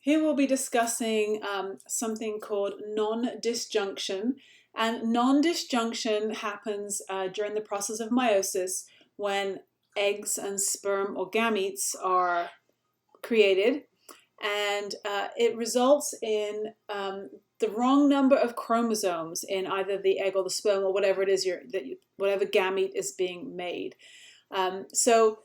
Here we'll be discussing something called nondisjunction. And nondisjunction happens during the process of meiosis when eggs and sperm or gametes are created. And it results in the wrong number of chromosomes in either the egg or the sperm or whatever it is whatever gamete is being made. So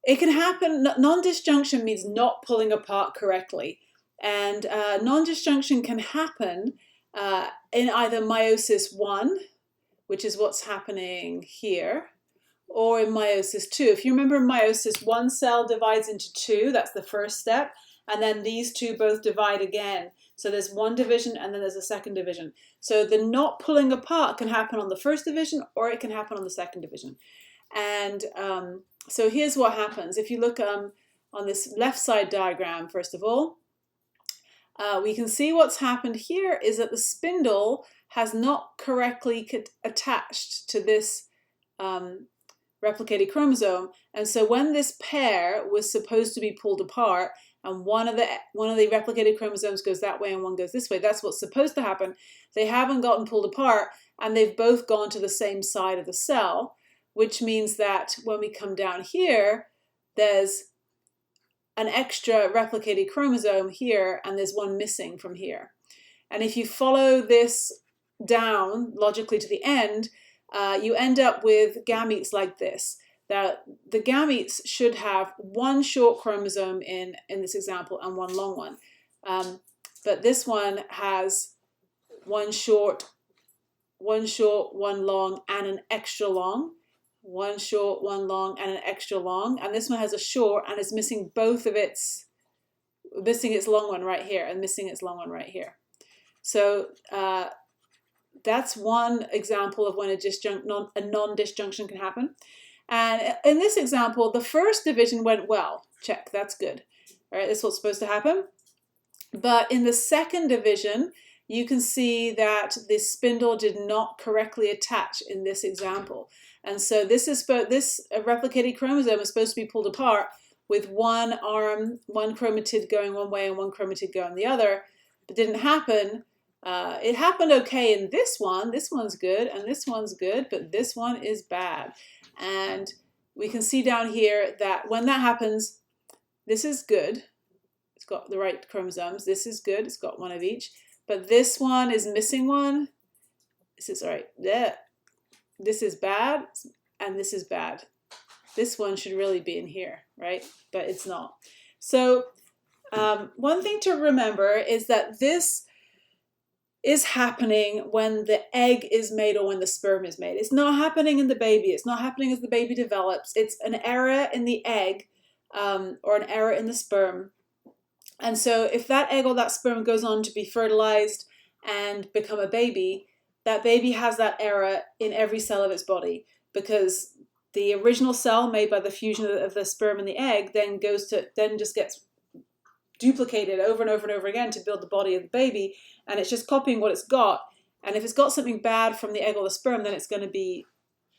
it can happen. Non-disjunction means not pulling apart correctly, and non-disjunction can happen in either meiosis 1, which is what's happening here, or in meiosis 2. If you remember, in meiosis, one cell divides into two. That's the first step, and then these two both divide again. So there's one division and then there's a second division. So the not pulling apart can happen on the first division, or it can happen on the second division. And so here's what happens. If you look on this left side diagram, first of all, we can see what's happened here is that the spindle has not correctly attached to this replicated chromosome. And so when this pair was supposed to be pulled apart, and one of the replicated chromosomes goes that way and one goes this way, that's what's supposed to happen. They haven't gotten pulled apart, and they've both gone to the same side of the cell, which means that when we come down here, there's an extra replicated chromosome here, and there's one missing from here. And if you follow this down logically to the end, you end up with gametes like this. That the gametes should have one short chromosome in this example and one long one. But this one has one short, one long, and an extra long. One short, one long, and an extra long. And this one has a short and is missing missing its long one right here and missing its long one right here. So that's one example of when a non-disjunction can happen. And in this example, the first division went well. Check, that's good. All right, that's what's supposed to happen. But in the second division, you can see that the spindle did not correctly attach in this example. And so this replicated chromosome is supposed to be pulled apart with one arm, one chromatid going one way and one chromatid going the other. But didn't happen. It happened okay in this one. This one's good and this one's good, but this one is bad. And we can see down here that when that happens, this is good. It's got the right chromosomes. This is good. It's got one of each. But this one is missing one. This is all right. Yeah. This is bad, and this is bad. This one should really be in here, right? But it's not. So one thing to remember is that this is happening when the egg is made or when the sperm is made. It's not happening in the baby. It's not happening as the baby develops. It's an error in the egg or an error in the sperm. And so if that egg or that sperm goes on to be fertilized and become a baby, that baby has that error in every cell of its body, because the original cell made by the fusion of the sperm and the egg then just gets duplicated over and over and over again to build the body of the baby, and it's just copying what it's got. And if it's got something bad from the egg or the sperm, then it's going to be,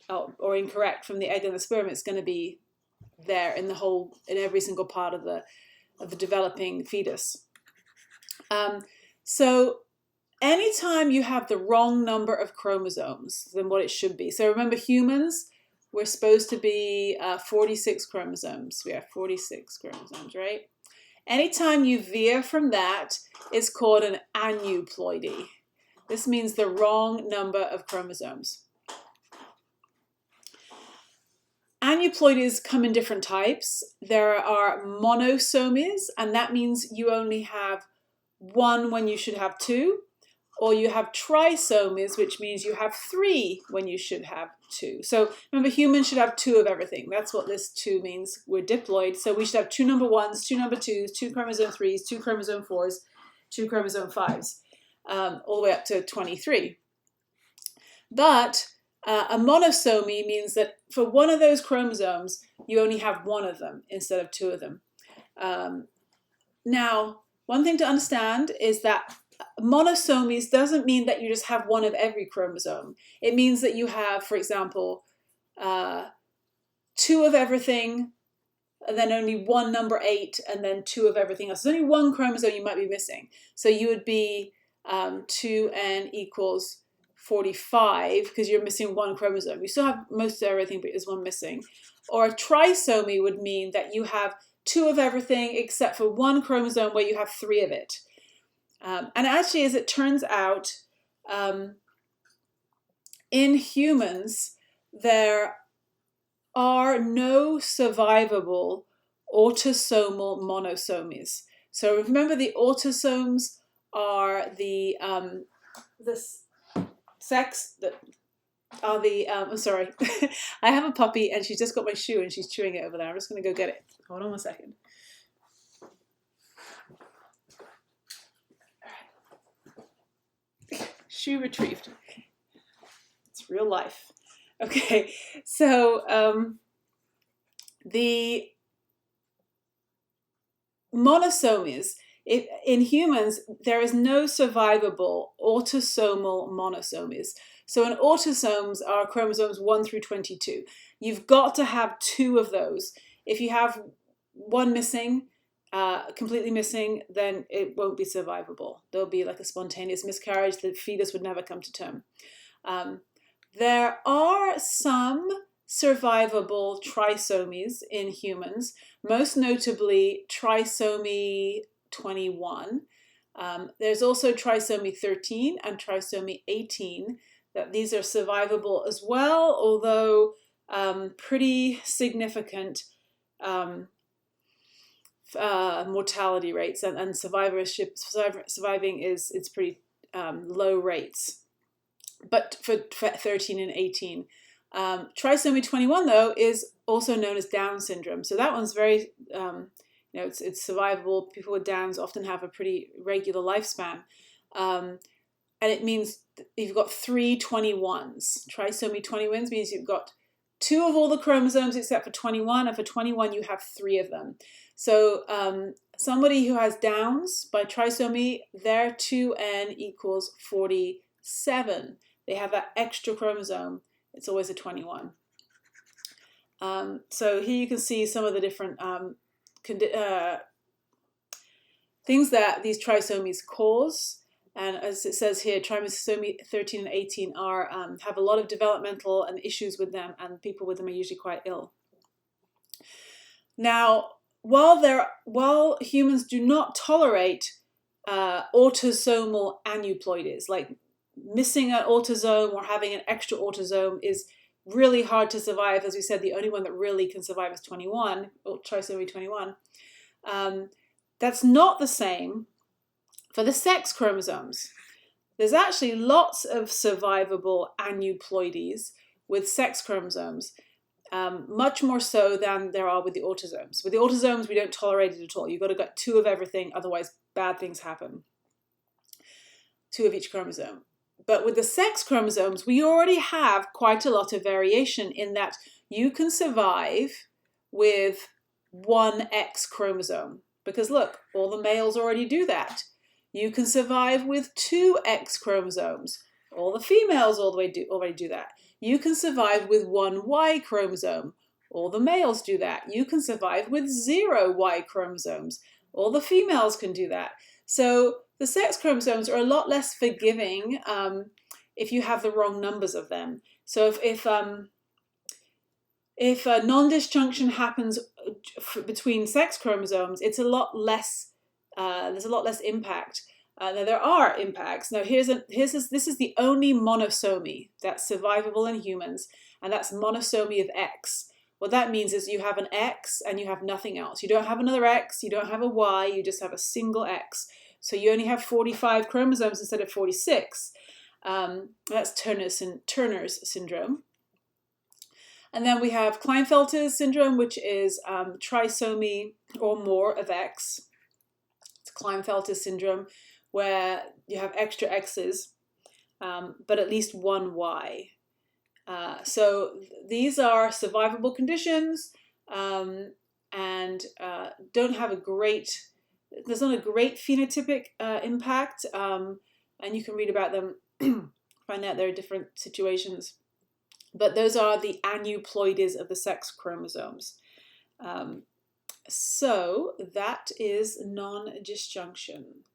or incorrect from the egg and the sperm, it's going to be there in every single part of the developing fetus. So anytime you have the wrong number of chromosomes than what it should be. So remember, humans, we're supposed to be 46 chromosomes. We have 46 chromosomes, right? Anytime you veer from that, it's called an aneuploidy. This means the wrong number of chromosomes. Aneuploidies come in different types. There are monosomies, and that means you only have one when you should have two. Or you have trisomies, which means you have three when you should have two. So remember, humans should have two of everything. That's what this two means. We're diploid. So we should have two number ones, two number twos, two chromosome threes, two chromosome fours, two chromosome fives, all the way up to 23. But a monosomie means that for one of those chromosomes, you only have one of them instead of two of them. Now, one thing to understand is that monosomies doesn't mean that you just have one of every chromosome. It means that you have, for example, two of everything, and then only one number 8, and then 2 of everything else. There's only one chromosome you might be missing. So you would be 2n equals 45 because you're missing one chromosome. You still have most of everything, but there's one missing. Or a trisomy would mean that you have 2 of everything except for one chromosome where you have 3 of it. And actually, as it turns out, in humans, there are no survivable autosomal monosomies. So remember, the autosomes are the sex that are the I'm sorry. I have a puppy and she's just got my shoe and she's chewing it over there. I'm just going to go get it. Hold on 1 second. Shoe retrieved. It's real life. Okay, so the monosomies, in humans, there is no survivable autosomal monosomies. So an autosomes are chromosomes 1 through 22. You've got to have 2 of those. If you have one missing, completely missing, then it won't be survivable. There'll be like a spontaneous miscarriage. The fetus would never come to term. There are some survivable trisomies in humans, most notably trisomy 21. There's also trisomy 13 and trisomy 18. That these are survivable as well, although pretty significant mortality rates and surviving it's pretty low rates. But for 13 and 18. Trisomy 21, though, is also known as Down syndrome. So that one's very, it's survivable. People with Downs often have a pretty regular lifespan. And it means you've got 3 21s. Trisomy 21s means you've got 2 of all the chromosomes except for 21. And for 21, you have 3 of them. So somebody who has Downs by trisomy, their 2n equals 47. They have that extra chromosome. It's always a 21. So here you can see some of the different things that these trisomies cause. And as it says here, trisomy 13 and 18 are have a lot of developmental and issues with them, and people with them are usually quite ill. Now, while humans do not tolerate autosomal aneuploidies, like missing an autosome or having an extra autosome is really hard to survive. As we said, the only one that really can survive is 21, or trisomy 21. That's not the same for the sex chromosomes. There's actually lots of survivable aneuploidies with sex chromosomes, much more so than there are with the autosomes. With the autosomes, we don't tolerate it at all. You've got to get 2 of everything, otherwise bad things happen. 2 of each chromosome. But with the sex chromosomes, we already have quite a lot of variation in that you can survive with 1 X chromosome. Because look, all the males already do that. You can survive with 2 X chromosomes. All the females already do that. You can survive with 1 Y chromosome. All the males do that. You can survive with 0 Y chromosomes. All the females can do that. So the sex chromosomes are a lot less forgiving if you have the wrong numbers of them. So if a non-disjunction happens between sex chromosomes, it's a lot less. There's a lot less impact. Now there are impacts. Now this is the only monosomy that's survivable in humans, and that's Monosomia of X. What that means is you have an X and you have nothing else. You don't have another X, you don't have a Y, you just have a single X. So you only have 45 chromosomes instead of 46. That's Turner's syndrome. And then we have Klinefelter's syndrome, which is trisomy or more of X. It's Klinefelter's syndrome, where you have extra X's, but at least 1 Y. So these are survivable conditions and don't have there's not a great phenotypic impact, and you can read about them, find out there are different situations. But those are the aneuploidies of the sex chromosomes. So that is non-disjunction.